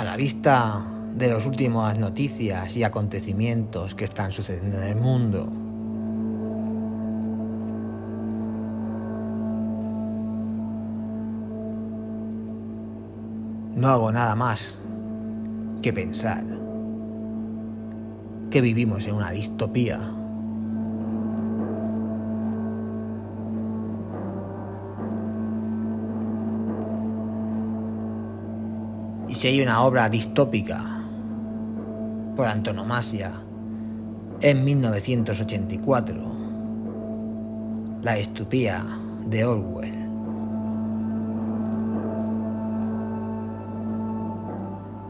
A la vista de las últimas noticias y acontecimientos que están sucediendo en el mundo, no hago nada más que pensar que vivimos en una distopía. Y si hay una obra distópica por antonomasia, en 1984, la distopía de Orwell.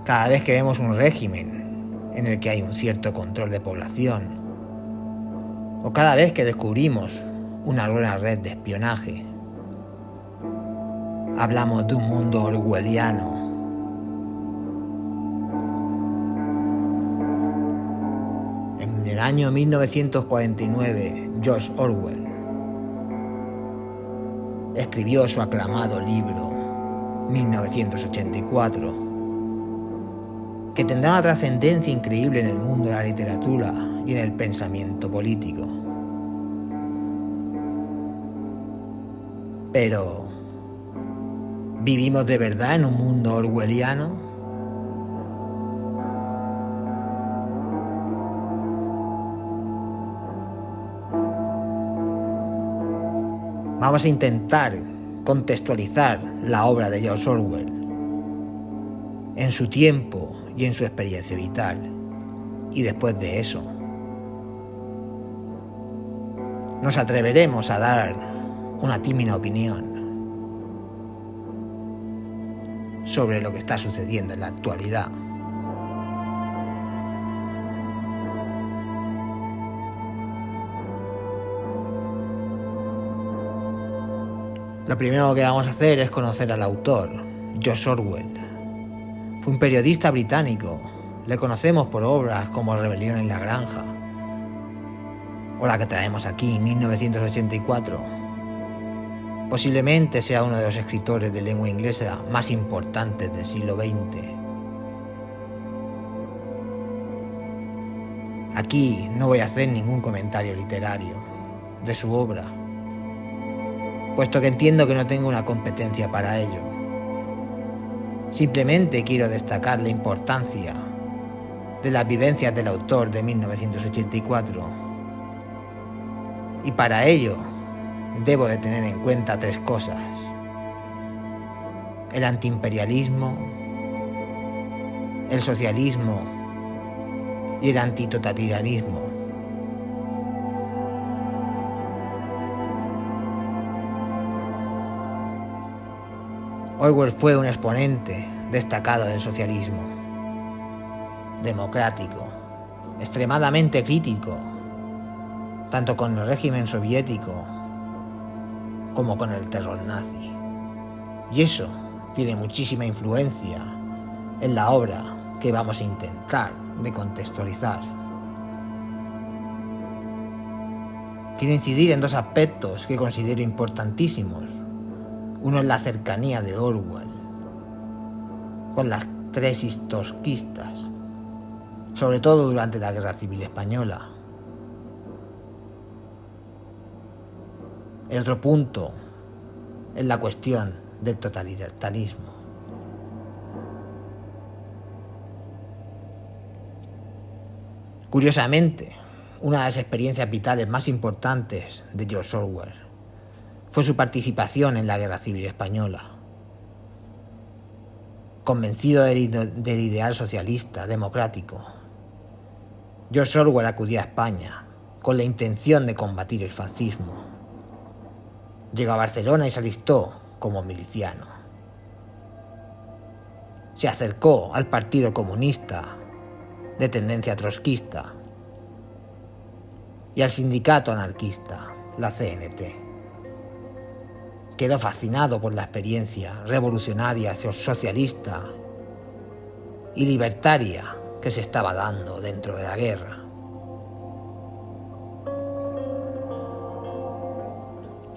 Cada vez que vemos un régimen en el que hay un cierto control de población, o cada vez que descubrimos una nueva red de espionaje, hablamos de un mundo orwelliano. En el año 1949, George Orwell escribió su aclamado libro 1984, que tendrá una trascendencia increíble en el mundo de la literatura y en el pensamiento político. Pero, ¿vivimos de verdad en un mundo orwelliano? Vamos a intentar contextualizar la obra de George Orwell en su tiempo y en su experiencia vital, y después de eso nos atreveremos a dar una tímida opinión sobre lo que está sucediendo en la actualidad. Lo primero que vamos a hacer es conocer al autor, George Orwell. Fue un periodista británico. Le conocemos por obras como Rebelión en la Granja, o la que traemos aquí, 1984. Posiblemente sea uno de los escritores de lengua inglesa más importantes del siglo XX. Aquí no voy a hacer ningún comentario literario de su obra, puesto que entiendo que no tengo una competencia para ello. Simplemente quiero destacar la importancia de las vivencias del autor de 1984. Y para ello debo de tener en cuenta tres cosas: el antiimperialismo, el socialismo y el antitotalitarismo. Orwell fue un exponente destacado del socialismo, democrático, extremadamente crítico, tanto con el régimen soviético como con el terror nazi. Y eso tiene muchísima influencia en la obra que vamos a intentar de contextualizar. Quiero incidir en dos aspectos que considero importantísimos. Uno es la cercanía de Orwell con las tesis trotskistas, sobre todo durante la Guerra Civil Española. El otro punto es la cuestión del totalitarismo. Curiosamente, una de las experiencias vitales más importantes de George Orwell fue su participación en la Guerra Civil Española. Convencido del ideal socialista, democrático, George Orwell acudió a España con la intención de combatir el fascismo. Llegó a Barcelona y se alistó como miliciano. Se acercó al Partido Comunista de tendencia trotskista y al sindicato anarquista, la CNT. Quedó fascinado por la experiencia revolucionaria, socialista y libertaria que se estaba dando dentro de la guerra.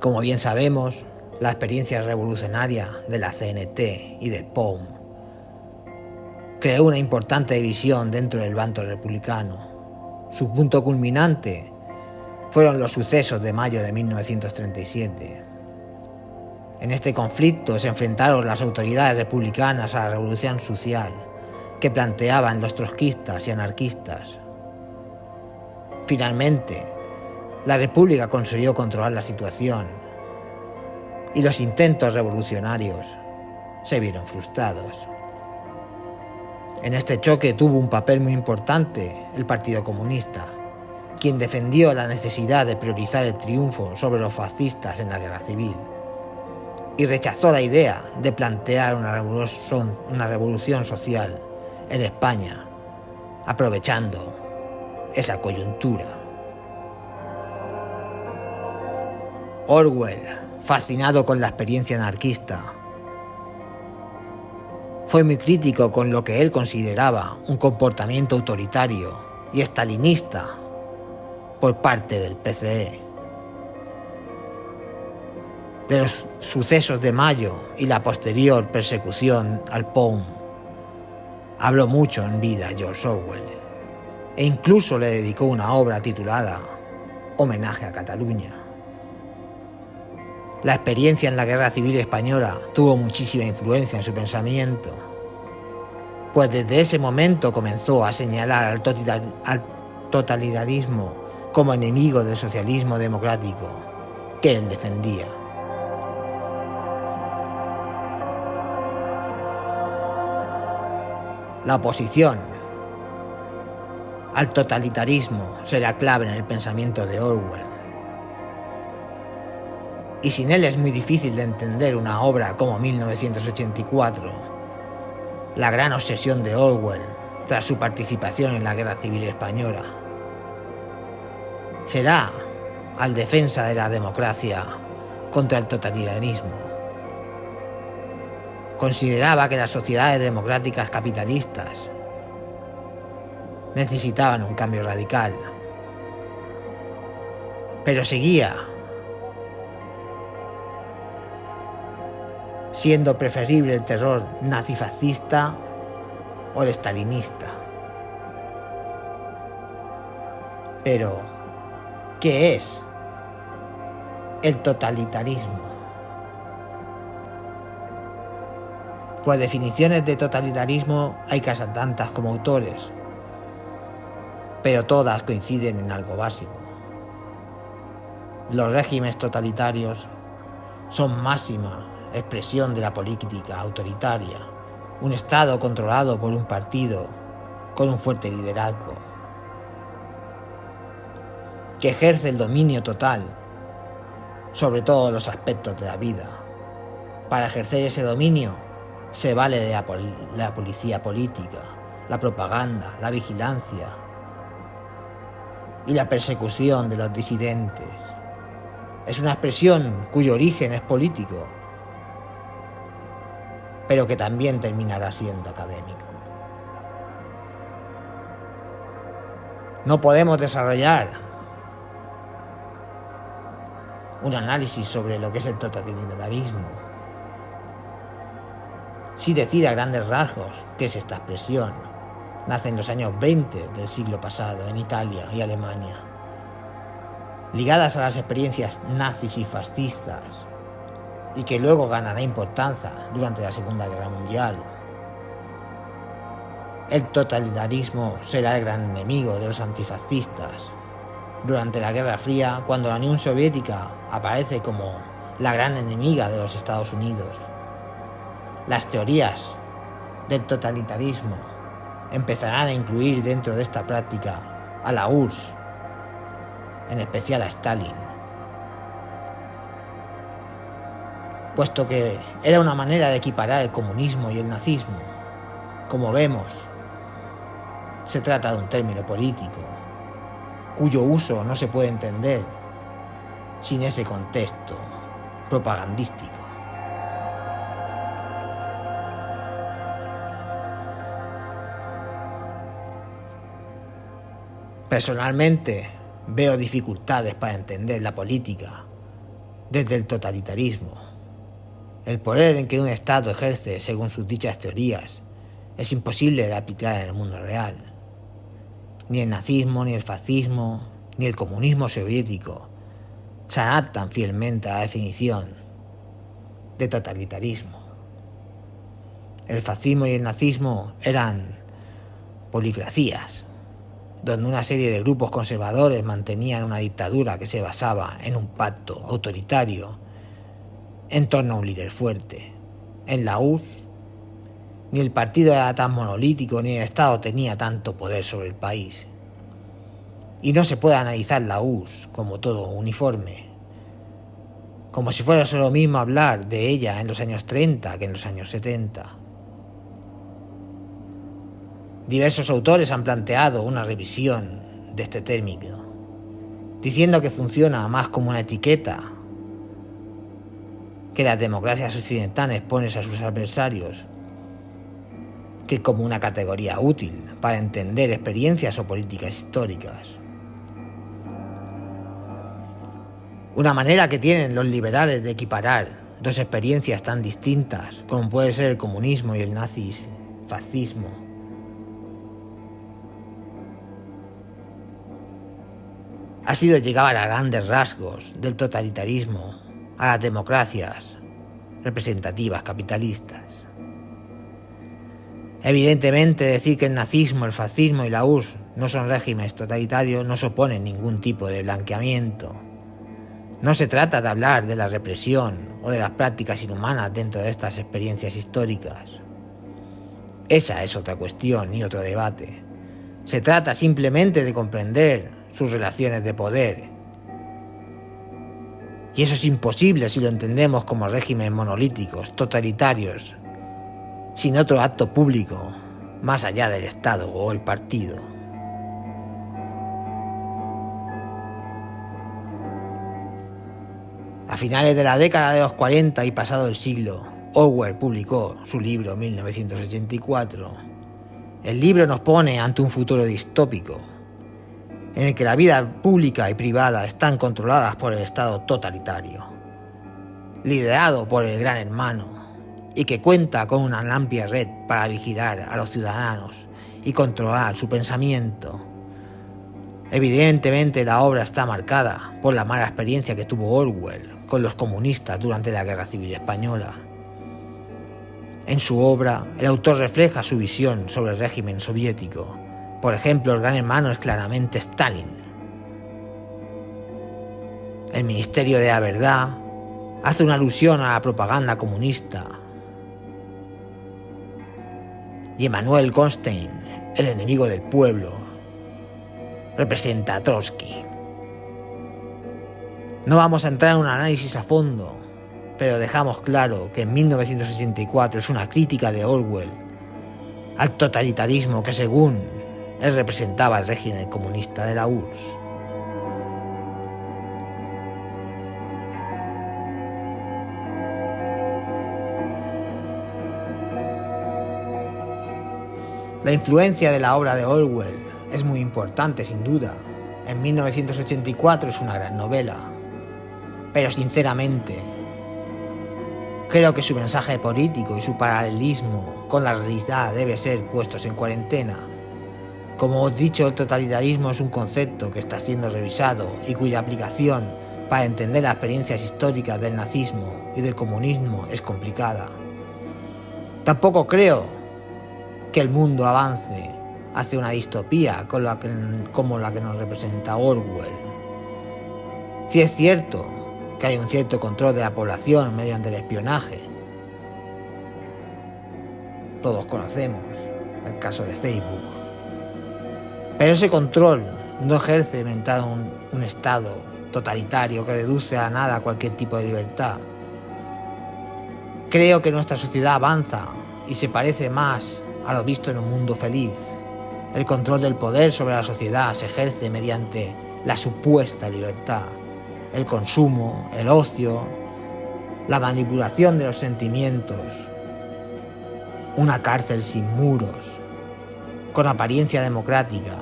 Como bien sabemos, la experiencia revolucionaria de la CNT y del POUM creó una importante división dentro del bando republicano. Su punto culminante fueron los sucesos de mayo de 1937. En este conflicto se enfrentaron las autoridades republicanas a la revolución social que planteaban los trotskistas y anarquistas. Finalmente, la República consiguió controlar la situación y los intentos revolucionarios se vieron frustrados. En este choque tuvo un papel muy importante el Partido Comunista, quien defendió la necesidad de priorizar el triunfo sobre los fascistas en la guerra civil y rechazó la idea de plantear una revolución social en España, aprovechando esa coyuntura. Orwell, fascinado con la experiencia anarquista, fue muy crítico con lo que él consideraba un comportamiento autoritario y estalinista por parte del PCE. De los sucesos de mayo y la posterior persecución al POUM habló mucho en vida George Orwell e incluso le dedicó una obra titulada Homenaje a Cataluña. La experiencia en la Guerra Civil Española tuvo muchísima influencia en su pensamiento, pues desde ese momento comenzó a señalar al totalitarismo como enemigo del socialismo democrático que él defendía. La oposición al totalitarismo será clave en el pensamiento de Orwell. Y sin él es muy difícil de entender una obra como 1984, la gran obsesión de Orwell tras su participación en la Guerra Civil Española. Será al defensa de la democracia contra el totalitarismo. Consideraba que las sociedades democráticas capitalistas necesitaban un cambio radical, pero seguía siendo preferible el terror nazifascista o el stalinista. Pero, ¿qué es el totalitarismo? Pues definiciones de totalitarismo hay casi tantas como autores, pero todas coinciden en algo básico. Los regímenes totalitarios son máxima expresión de la política autoritaria, un Estado controlado por un partido con un fuerte liderazgo, que ejerce el dominio total sobre todos los aspectos de la vida. Para ejercer ese dominio se vale de la policía política, la propaganda, la vigilancia y la persecución de los disidentes. Es una expresión cuyo origen es político, pero que también terminará siendo académico. No podemos desarrollar un análisis sobre lo que es el totalitarismo sin decir a grandes rasgos qué es esta expresión. Nace en los años 20 del siglo pasado en Italia y Alemania, ligadas a las experiencias nazis y fascistas, y que luego ganará importancia durante la Segunda Guerra Mundial. El totalitarismo será el gran enemigo de los antifascistas durante la Guerra Fría, cuando la Unión Soviética aparece como la gran enemiga de los Estados Unidos. Las teorías del totalitarismo empezarán a incluir dentro de esta práctica a la URSS, en especial a Stalin, puesto que era una manera de equiparar el comunismo y el nazismo. Como vemos, se trata de un término político, cuyo uso no se puede entender sin ese contexto propagandístico. Personalmente, veo dificultades para entender la política desde el totalitarismo. El poder en que un Estado ejerce según sus dichas teorías es imposible de aplicar en el mundo real. Ni el nazismo, ni el fascismo, ni el comunismo soviético se adaptan fielmente a la definición de totalitarismo. El fascismo y el nazismo eran policracias, donde una serie de grupos conservadores mantenían una dictadura que se basaba en un pacto autoritario en torno a un líder fuerte. En la URSS, ni el partido era tan monolítico ni el Estado tenía tanto poder sobre el país. Y no se puede analizar la URSS como todo uniforme, como si fuera lo mismo hablar de ella en los años 30 que en los años 70. Diversos autores han planteado una revisión de este término, diciendo que funciona más como una etiqueta que las democracias occidentales ponen a sus adversarios que como una categoría útil para entender experiencias o políticas históricas. Una manera que tienen los liberales de equiparar dos experiencias tan distintas como puede ser el comunismo y el nazifascismo ha sido llegar a grandes rasgos del totalitarismo a las democracias representativas capitalistas. Evidentemente, decir que el nazismo, el fascismo y la URSS no son regímenes totalitarios no supone ningún tipo de blanqueamiento. No se trata de hablar de la represión o de las prácticas inhumanas dentro de estas experiencias históricas. Esa es otra cuestión y otro debate. Se trata simplemente de comprender sus relaciones de poder. Y eso es imposible si lo entendemos como regímenes monolíticos, totalitarios, sin otro acto público, más allá del Estado o el partido. A finales de la década de los 40 y pasado el siglo, Orwell publicó su libro 1984. El libro nos pone ante un futuro distópico, en el que la vida pública y privada están controladas por el Estado totalitario, liderado por el Gran Hermano, y que cuenta con una amplia red para vigilar a los ciudadanos y controlar su pensamiento. Evidentemente la obra está marcada por la mala experiencia que tuvo Orwell con los comunistas durante la Guerra Civil Española. En su obra, el autor refleja su visión sobre el régimen soviético. Por ejemplo, el Gran Hermano es claramente Stalin. El Ministerio de la Verdad hace una alusión a la propaganda comunista. Y Emanuel Goldstein, el enemigo del pueblo, representa a Trotsky. No vamos a entrar en un análisis a fondo, pero dejamos claro que en 1984 es una crítica de Orwell al totalitarismo que según él representaba el régimen comunista de la URSS. La influencia de la obra de Orwell es muy importante, sin duda. En 1984 es una gran novela, pero sinceramente creo que su mensaje político y su paralelismo con la realidad debe ser puestos en cuarentena. Como os he dicho, el totalitarismo es un concepto que está siendo revisado y cuya aplicación para entender las experiencias históricas del nazismo y del comunismo es complicada. Tampoco creo que el mundo avance hacia una distopía como la que nos representa Orwell. Sí es cierto que hay un cierto control de la población mediante el espionaje. Todos conocemos el caso de Facebook. Pero ese control no ejerce mediante un Estado totalitario que reduce a nada cualquier tipo de libertad. Creo que nuestra sociedad avanza y se parece más a lo visto en un mundo feliz. El control del poder sobre la sociedad se ejerce mediante la supuesta libertad, el consumo, el ocio, la manipulación de los sentimientos, una cárcel sin muros, con apariencia democrática,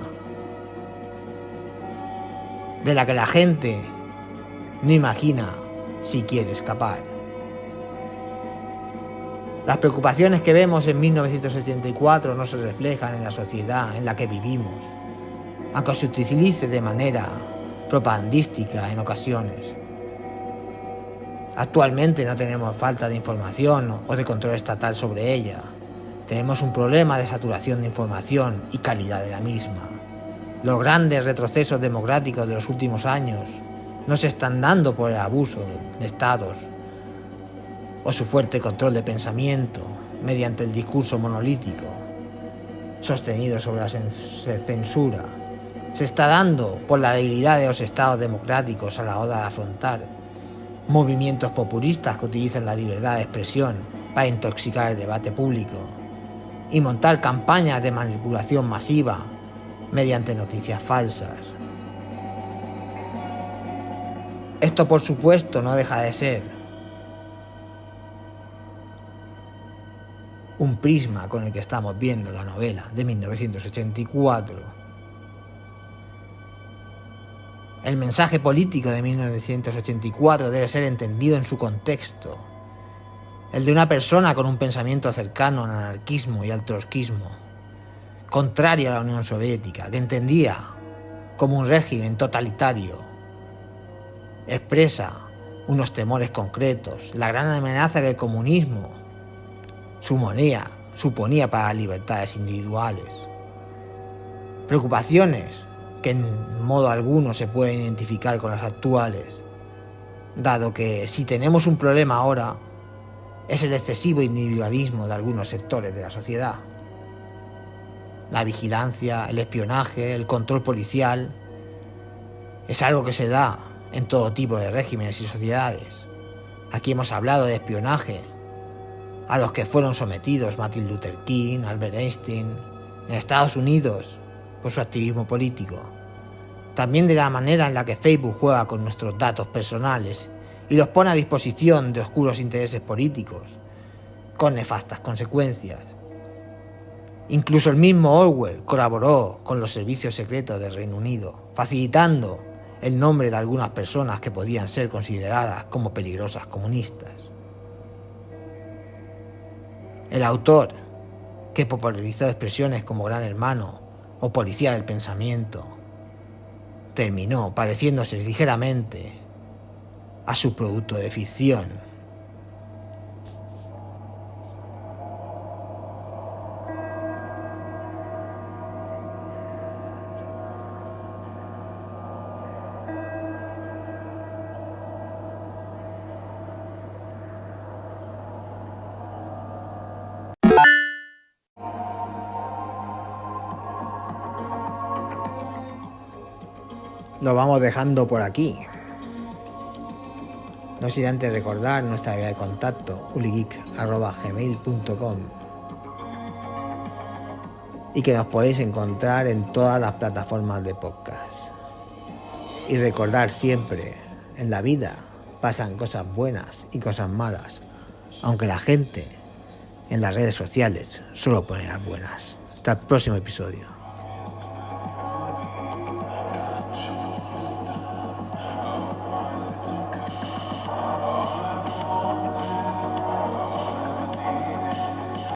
de la que la gente no imagina si quiere escapar. Las preocupaciones que vemos en 1984 no se reflejan en la sociedad en la que vivimos, aunque se utilice de manera propagandística en ocasiones. Actualmente no tenemos falta de información o de control estatal sobre ella. Tenemos un problema de saturación de información y calidad de la misma. Los grandes retrocesos democráticos de los últimos años no se están dando por el abuso de estados o su fuerte control de pensamiento mediante el discurso monolítico sostenido sobre la censura. Se está dando por la debilidad de los estados democráticos a la hora de afrontar movimientos populistas que utilizan la libertad de expresión para intoxicar el debate público y montar campañas de manipulación masiva mediante noticias falsas. Esto, por supuesto, no deja de ser un prisma con el que estamos viendo la novela de 1984. El mensaje político de 1984 debe ser entendido en su contexto, el de una persona con un pensamiento cercano al anarquismo y al trotskismo, contrario a la Unión Soviética, que entendía como un régimen totalitario. Expresa unos temores concretos, la gran amenaza que el comunismo suponía para las libertades individuales. Preocupaciones que en modo alguno se pueden identificar con las actuales, dado que si tenemos un problema ahora, es el excesivo individualismo de algunos sectores de la sociedad. La vigilancia, el espionaje, el control policial, es algo que se da en todo tipo de regímenes y sociedades. Aquí hemos hablado de espionaje a los que fueron sometidos Martin Luther King, Albert Einstein, en Estados Unidos por su activismo político. También de la manera en la que Facebook juega con nuestros datos personales y los pone a disposición de oscuros intereses políticos, con nefastas consecuencias. Incluso el mismo Orwell colaboró con los servicios secretos del Reino Unido, facilitando el nombre de algunas personas que podían ser consideradas como peligrosas comunistas. El autor, que popularizó expresiones como Gran Hermano o Policía del Pensamiento, terminó pareciéndose ligeramente a su producto de ficción. Lo vamos dejando por aquí. No sin antes recordar nuestra vía de contacto uligeek@gmail.com y que nos podéis encontrar en todas las plataformas de podcast. Y recordar siempre, en la vida pasan cosas buenas y cosas malas, aunque la gente en las redes sociales solo pone las buenas. Hasta el próximo episodio.